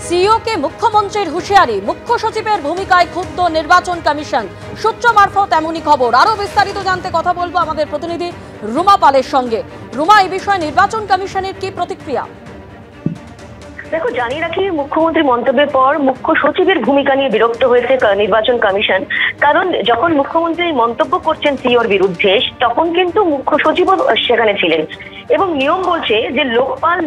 সিইওকে মুখ্যমন্ত্রীর হুঁশিয়ারি, মুখ্য সচিবের ভূমিকায় ক্ষুব্ধ নির্বাচন কমিশন। সূত্র মারফত এমনই খবর। আরো বিস্তারিত জানতে কথা বলবো আমাদের প্রতিনিধি রুমা পালের সঙ্গে। রুমা, এই বিষয়ে নির্বাচন কমিশনের কি প্রতিক্রিয়া? দেখো, জানিয়ে রাখি, মুখ্যমন্ত্রীর মন্তব্যের পর মুখ্য সচিবের ভূমিকা নিয়ে বিরক্ত হয়েছে নির্বাচন কমিশন। কারণ যখন মুখ্যমন্ত্রী মন্তব্য করছেন সিইওর বিরুদ্ধে, তখন কিন্তু মুখ্য সচিবও সেখানে ছিলেন এবং নিয়ম বলছে যে লোকপাল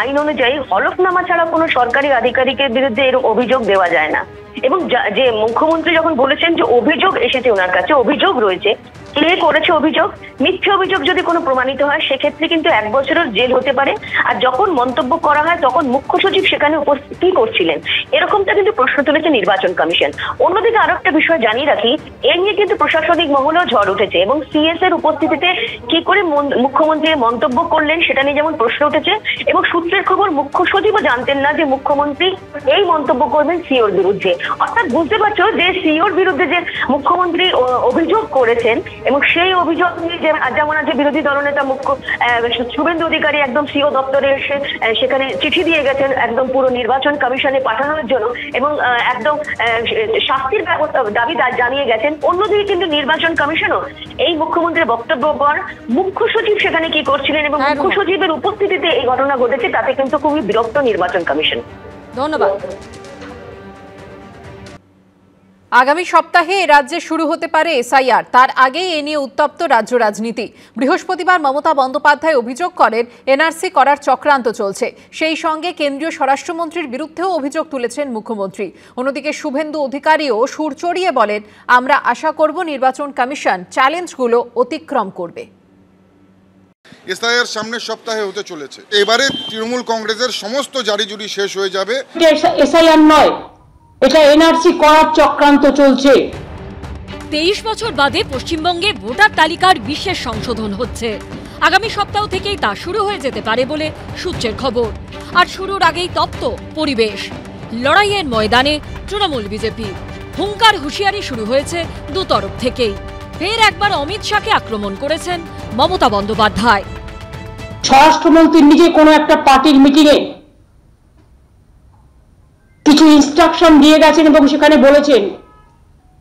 আইন অনুযায়ী হলফনামা ছাড়া কোনো সরকারি আধিকারিকের বিরুদ্ধে এরকম অভিযোগ দেওয়া যায় না। এবং যে মুখ্যমন্ত্রী যখন বলেছেন যে অভিযোগ এসেছে ওনার কাছে, অভিযোগ রয়েছে, কে করেছে অভিযোগ, মিথ্যে অভিযোগ যদি কোনো প্রমাণিত হয় সেক্ষেত্রে কিন্তু 1 বছরের জেল হতে পারে। আর যখন মন্তব্য করা হয় তখন মুখ্য সচিব সেখানে কি করছিলেন, এরকমটা কিন্তু প্রশ্ন তুলেছে নির্বাচন কমিশন। অন্যদিকে আরো একটা বিষয় জানিয়ে রাখি, এ নিয়ে কিন্তু প্রশাসনিক মহলেও ঝড় উঠেছে এবং সিএস এর উপস্থিতিতে কি করে মুখ্যমন্ত্রী মন্তব্য করলেন সেটা নিয়ে যেমন প্রশ্ন উঠেছে। এবং সূত্রের খবর, মুখ্য সচিবও জানতেন না যে মুখ্যমন্ত্রী এই মন্তব্য করবেন সিইওর বিরুদ্ধে। অর্থাৎ বুঝতে পারছো যে সিইওর বিরুদ্ধে যে মুখ্যমন্ত্রী অভিযোগ করেছেন এবং সেই অভিযোগ নিয়ে যেমন আছে বিরোধী দলনেতা শুভেন্দু অধিকারী একদম সিইও দপ্তরে এসে সেখানে চিঠি দিয়ে গেছেন একদম পুরো নির্বাচন কমিশনে পাঠানোর জন্য এবং একদম শাস্তির দাবি জানিয়ে গেছেন। অন্যদিকে কিন্তু নির্বাচন কমিশনও এই মুখ্যমন্ত্রীর বক্তব্য পর মুখ্য সচিব সেখানে কি করছিলেন এবং মুখ্য সচিবের উপস্থিতিতে এই ঘটনা ঘটেছে, তাতে কিন্তু খুবই বিরক্ত নির্বাচন কমিশন। ধন্যবাদ। আগামী সপ্তাহে রাজ্যে শুরু হতে পারে এসআইআর, তার আগেই এ নিয়ে উত্তপ্ত রাজ্য রাজনীতি। বৃহস্পতিবার মমতা বন্দ্যোপাধ্যায় অভিযোগ করেন এনআরসি করার চক্রান্ত চলছে। সেই সঙ্গে কেন্দ্রীয় স্বরাষ্ট্রমন্ত্রীর বিরুদ্ধেও অভিযোগ তুলেছেন মুখ্যমন্ত্রী। অন্যদিকে শুভেন্দু অধিকারীও সুর চড়িয়ে বলেন, আমরা আশা করব নির্বাচন কমিশন চ্যালেঞ্জগুলো অতিক্রম করবে। এসআইআর সামনের সপ্তাহে হতে চলেছে। এবারে তৃণমূল কংগ্রেসের সমস্ত জারিজুরি শেষ হয়ে যাবে। এসআইআর নয়, এটা এনআরসি করার চক্রান্ত চলছে। 23 বছর বাদে পশ্চিমবঙ্গে ভোটার তালিকার বিশেষ সংশোধন হচ্ছে। আগামী সপ্তাহ থেকেই তা শুরু হয়ে যেতে পারে বলে সূত্রের খবর। আর শুরুর আগেই তপ্ত পরিবেশ। লড়াইয়ের ময়দানে তৃণমূল বিজেপি। হুঙ্কার হুঁশিয়ারি শুরু হয়েছে দুতরফ থেকেই। ফের একবার অমিত শাহকে আক্রমণ করেছেন মমতা বন্দ্যোপাধ্যায়। স্বরাষ্ট্রমন্ত্রী নিজে কোনো একটা পার্টির মিটিংয়ে কিছু ইনস্ট্রাকশন দিয়ে গেছেন এবং সেখানে বলেছেন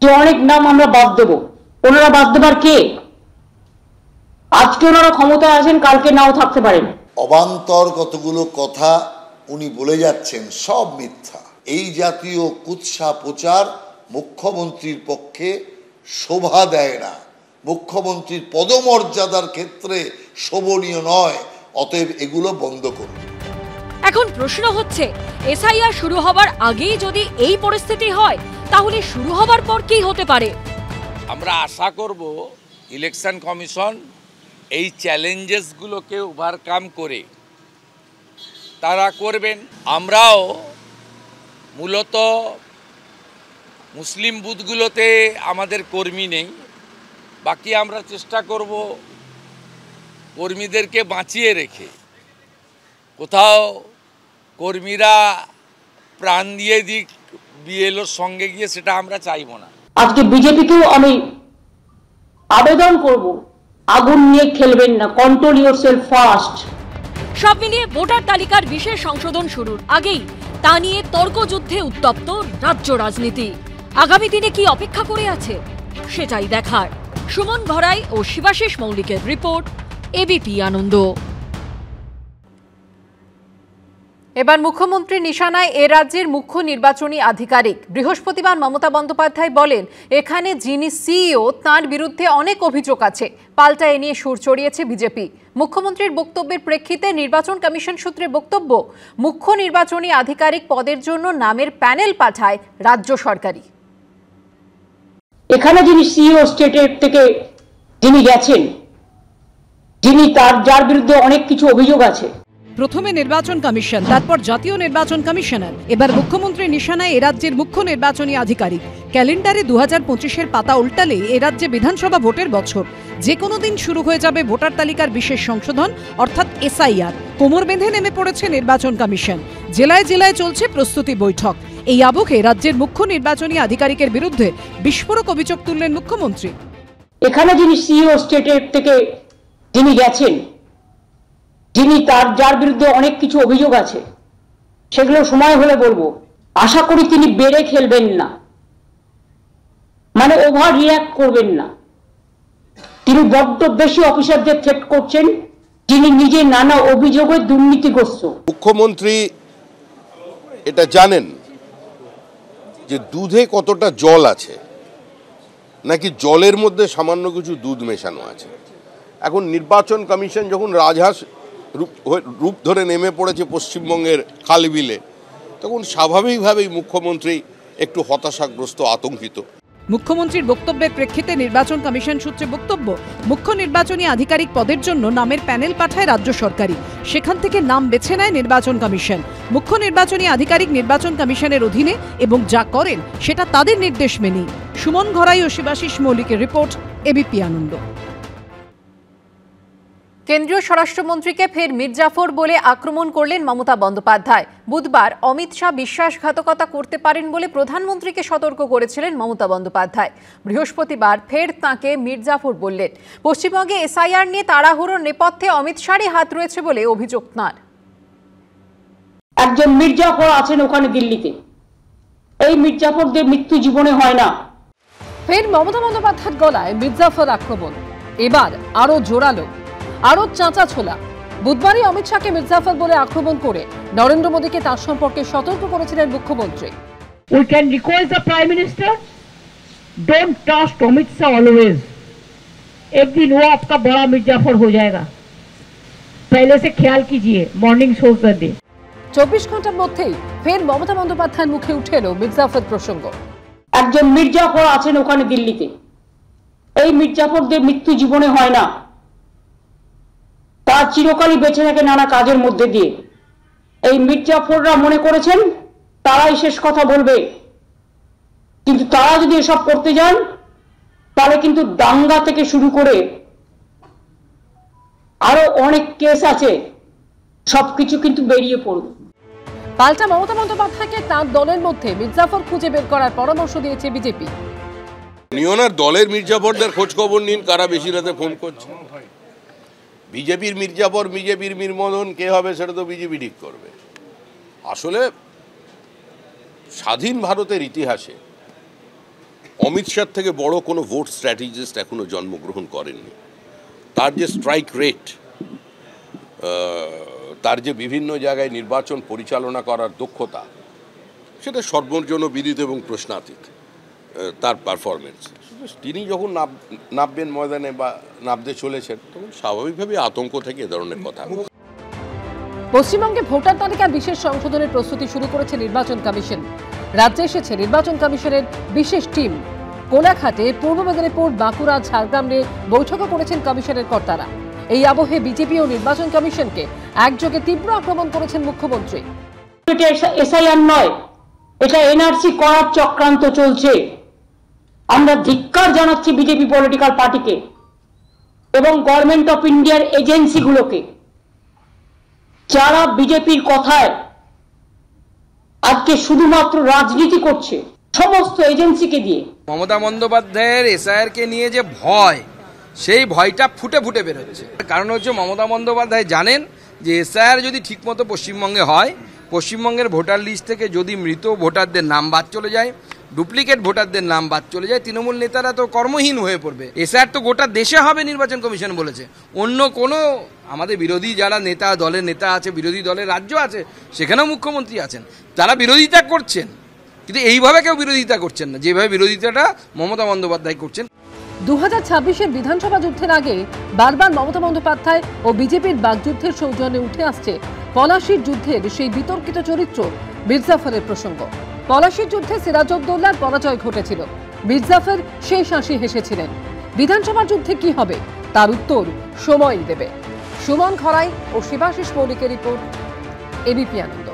যে অনেক নাম আমরা বাদ দেব। ওনারা বাদ দেবার কে? আজকে ওনারা ক্ষমতায় আছেন, কালকে নাও থাকতে পারেন। অবান্তর কতগুলো কথা উনি বলে যাচ্ছেন, সব মিথ্যা। এই জাতীয় কুৎসা প্রচার মুখ্যমন্ত্রীর পক্ষে শোভা দেয় না, মুখ্যমন্ত্রীর পদমর্যাদার ক্ষেত্রে শোভনীয় নয়। অতএব এগুলো বন্ধ করুন। এখন প্রশ্ন হচ্ছে, এসআইআর শুরু হবার আগেই যদি এই পরিস্থিতি হয় তাহলে শুরু হবার পর কি হতে পারে? আমরা আশা করব ইলেকশন কমিশন এই চ্যালেঞ্জেসগুলোকে ওভারকাম করে তারা করবেন। আমরাও মূলত মুসলিম বুথগুলোতে আমাদের কর্মী নেই, বাকি আমরা চেষ্টা করব কর্মীদেরকে বাঁচিয়ে রেখে, কোথাও কর্মীরা প্রাণ দিয়ে দিক বিএলওর সঙ্গে গিয়ে, সেটা আমরা চাইব না। আজকে বিজেপিকেও আমি আবেদন করব, আগুন নিয়ে খেলবেন না, কন্ট্রোল ইয়োরসেলফ ফার্স্ট। সব মিলিয়ে ভোটার তালিকার বিশেষ সংশোধন শুরুর আগেই তা নিয়ে তর্কযুদ্ধে উত্তপ্ত রাজ্য রাজনীতি। আগামী দিনে কি অপেক্ষা করে আছে সেটাই দেখার। সুমন ভরাই ও শিবাশিস মৌলিকের রিপোর্ট, এবিপি আনন্দ। এবার মুখ্যমন্ত্রীর নিশানায় এ রাজ্যের মুখ্য নির্বাচনী আধিকারিক। বৃহস্পতিবার মমতা বন্দ্যোপাধ্যায় বলেন, এখানে যিনি সিইও তাঁর বিরুদ্ধে অনেক অভিযোগ আছে। পাল্টা এ নিয়ে সুর চড়িয়েছে বিজেপি। মুখ্যমন্ত্রীর বক্তব্যের প্রেক্ষিতে নির্বাচন কমিশন সূত্রে বক্তব্য, মুখ্য নির্বাচনী আধিকারিক পদের জন্য নামের প্যানেল পাঠায় রাজ্য সরকারই। এখানে যিনি সিইও স্টেটের থেকে যিনি গেছেন, যিনি যার বিরুদ্ধে অনেক কিছু অভিযোগ আছে। প্রথমে নির্বাচন কমিশন, তারপর জাতীয় নির্বাচন কমিশনার। এবার মুখ্যমন্ত্রীর নিশানায় এ রাজ্যের মুখ্য নির্বাচনী আধিকারিক। ক্যালেন্ডারে 2025-এর পাতা উল্টালে এ রাজ্যে বিধানসভা ভোটের বছর। যে কোনো দিন শুরু হয়ে যাবে ভোটার তালিকার বিশেষ সংশোধন, অর্থাৎ এসআইআর। কোমর বেঁধে নেমে পড়েছে নির্বাচন কমিশন। জেলায় জেলায় চলছে প্রস্তুতি বৈঠক। এই আবহে রাজ্যের মুখ্য নির্বাচনী আধিকারিকের বিরুদ্ধে বিস্ফোরক অভিযোগ তুললেন মুখ্যমন্ত্রী। এখানে যিনি সিইও স্টেটের থেকে যিনি গেছেন, যিনি যার বিরুদ্ধে অনেক কিছু অভিযোগ আছে। সেগুলো সময় হলে বলবো। আশা করি তিনি বেড়ে খেলবেন না, মানে ওভার রিয়াক্ট করবেন না। তিনি বড্ড বেশি অফিসারদের থ্রেট করছেন, যিনি নিজে নানা অভিযোগে দুর্নীতিগ্রস্ত। মুখ্যমন্ত্রী এটা জানেন যে দুধে কতটা জল আছে, নাকি জলের মধ্যে সামান্য কিছু দুধ মেশানো আছে। এখন নির্বাচন কমিশন যখন রাজহাঁস রূপ ধরে নেমে পড়েছে পশ্চিমবঙ্গের খালবিলে, তখন স্বাভাবিকভাবেই মুখ্যমন্ত্রী একটু হতাশাগ্রস্ত, আতঙ্কিত। মুখ্যমন্ত্রীর বক্তব্যের প্রেক্ষিতে নির্বাচন কমিশন সূত্রে বক্তব্য, মুখ্য নির্বাচনী আধিকারিক পদের জন্য নামের প্যানেল পাঠায় রাজ্য সরকারই, সেখান থেকে নাম বেছে নেয় নির্বাচন কমিশন। মুখ্য নির্বাচনী আধিকারিক নির্বাচন কমিশনের অধীনে এবং যা করেন সেটা তাদের নির্দেশ মেনেই। সুমন ঘরাই ও শিবাশিস মৌলিকের রিপোর্ট, এবিপি আনন্দ। কেন্দ্রীয় স্বরাষ্ট্রমন্ত্রীকে ফের মির্জাফর বলে আক্রমণ করলেন মমতা বন্দ্যোপাধ্যায়। বুধবার অমিত শাহ বিশ্বাসঘাতকতা করতে পারেন বলে প্রধানমন্ত্রীকে সতর্ক করেছিলেন মমতা বন্দ্যোপাধ্যায়। বৃহস্পতিবার ফের তাঁকে মির্জাফর বললেন। পশ্চিমবঙ্গে এসআইআর নিয়ে তাড়াহুড়োর নেপথ্যে অমিত শাহরই হাত রয়েছে বলে অভিযোগ তাঁর। একজন মির্জাফর আছেন ওখানে দিল্লিতে, এই মির্জাফরদের মৃত্যু জীবনে হয় না। ফের মমতা বন্দ্যোপাধ্যায়ের গলায় মির্জাফর আক্রমণ, এবার আরো জোরালো, আরো চাঁচা ছোলা। বুধবারই অমিত শাহকে মির্জাফর বলে আক্রমণ করে নরেন্দ্র মোদীকে তার সম্পর্কে সতর্ক করেছিলেন মুখ্যমন্ত্রী। We can request the Prime Minister, don't trust Amit Shah always. एक दिन वो आपका बड़ा मिर्जाफर हो जाएगा, पहले से ख्याल कीजिए, मॉर्निंग शो कर दे। 24 ঘন্টার মধ্যেই ফের মমতা বন্দ্যোপাধ্যায়ের মুখে উঠে এলো মির্জাফর প্রসঙ্গ। একজন মির্জাফর আছেন ওখানে দিল্লিতে, এই মির্জাফরদের মৃত্যু জীবনে হয় না, তার চিরকালই বেঁচে থাকে নানা কাজের মধ্যে দিয়ে। এই মির্জাফররা মনে করেছেন তারাই শেষ কথা বলবে, কিন্তু তারা যদি এসব করতে যান তাহলে কিন্তু দাঙ্গা থেকে শুরু করে আরো অনেক কেস আছে, সবকিছু কিন্তু বেরিয়ে পড়বে। পাল্টা মমতা বন্দ্যোপাধ্যায়কে তাঁর দলের মধ্যে মির্জাফর খুঁজে বের করার পরামর্শ দিয়েছে বিজেপি। নিয়নার দলের মির্জাফরদের খোঁজ খবর নিন, কারা বেশি রাতে ফোন করছে। বিজেপির মির্জাফর, বিজেপির মীরমদন কে হবে সেটা তো বিজেপি ঠিক করবে। আসলে স্বাধীন ভারতের ইতিহাসে অমিত শাহ থেকে বড় কোনো ভোট স্ট্র্যাটেজিস্ট এখনো জন্মগ্রহণ করেননি। তার যে স্ট্রাইক রেট, তার যে বিভিন্ন জায়গায় নির্বাচন পরিচালনা করার দক্ষতা, সেটা সর্বজনবিদিত এবং প্রশ্নাতীত। তার পারফরমেন্স, তিনি যখন নামবেন ময়দানে বা নামতে চলেছেন, তখন স্বাভাবিকভাবে আতঙ্ক থেকে এ ধরনের কথা। পশ্চিমবঙ্গে ভোটার তালিকা বিশেষ সংশোধনের প্রস্তুতি শুরু করেছে নির্বাচন কমিশন। রাজ্যে এসেছে নির্বাচন কমিশনের বিশেষ টিম। কোলাঘাটে, পূর্ব মেদিনীপুর, বাঁকুড়া, ঝাড়গ্রাম নিয়ে বৈঠকও করেছেন কমিশনের কর্তারা। এই আবহে বিজেপি ও নির্বাচন কমিশনকে একযোগে তীব্র আক্রমণ করেছেন মুখ্যমন্ত্রী। এটা এসআইআর নয়, এটা এনআরসি করার চক্রান্ত চলছে। আমরা ধিক্কার জানাচ্ছি বিজেপি পলিটিক্যাল পার্টিকে এবং গভর্নমেন্ট অফ ইন্ডিয়ার এজেন্সিগুলোকে, যারা বিজেপির কথায় আজকে শুধুমাত্র রাজনীতি করছে, সমস্ত এজেন্সিকে দিয়ে। মমতা বন্দ্যোপাধ্যায়ের এসআইআর কে নিয়ে যে ভয়, সেই ভয়টা ফুটে ফুটে বেরোচ্ছে। কারণ হচ্ছে মমতা বন্দ্যোপাধ্যায় জানেন যে এসআইআর যদি ঠিকমতো পশ্চিমবঙ্গে হয়, পশ্চিমবঙ্গের ভোটার লিস্ট থেকে যদি মৃত ভোটারদের নাম বাদ চলে যায়, ডুপ্লিকেট ভোটারদের নাম বাদ চলে যায়, তৃণমূল নেতারা তো কর্মহীন হয়ে পড়বে। এসআইআর তো গোটা দেশে হবে, নির্বাচন কমিশন বলেছে। অন্য কোনো আমাদের বিরোধী যারা নেতা, দলের নেতা আছে, বিরোধী দলের রাজ্য আছে, সেখানেও মুখ্যমন্ত্রী আছেন, তারা বিরোধিতা করছেন, কিন্তু এইভাবে কেউ বিরোধিতা করছেন না, যেভাবে বিরোধিতাটা মমতা বন্দ্যোপাধ্যায় করছেন। 2026-এর বিধানসভা যুদ্ধের আগে বারবার মমতা বন্দ্যোপাধ্যায় ও বিজেপির বাগযুদ্ধের সৌজন্যে উঠে আসছে পলাশির যুদ্ধের সেই বিতর্কিত চরিত্র মির্জাফরের প্রসঙ্গ। পলাশির যুদ্ধে সিরাজউদ্দৌলার পরাজয় ঘটেছিল, মির্জাফর শেষ হাসি হেসেছিলেন। বিধানসভা যুদ্ধে কি হবে তার উত্তর সময়ই দেবে। সুমন ঘরাই ও শিবাশিস মৌলিকের রিপোর্ট, এবিপি আনন্দ।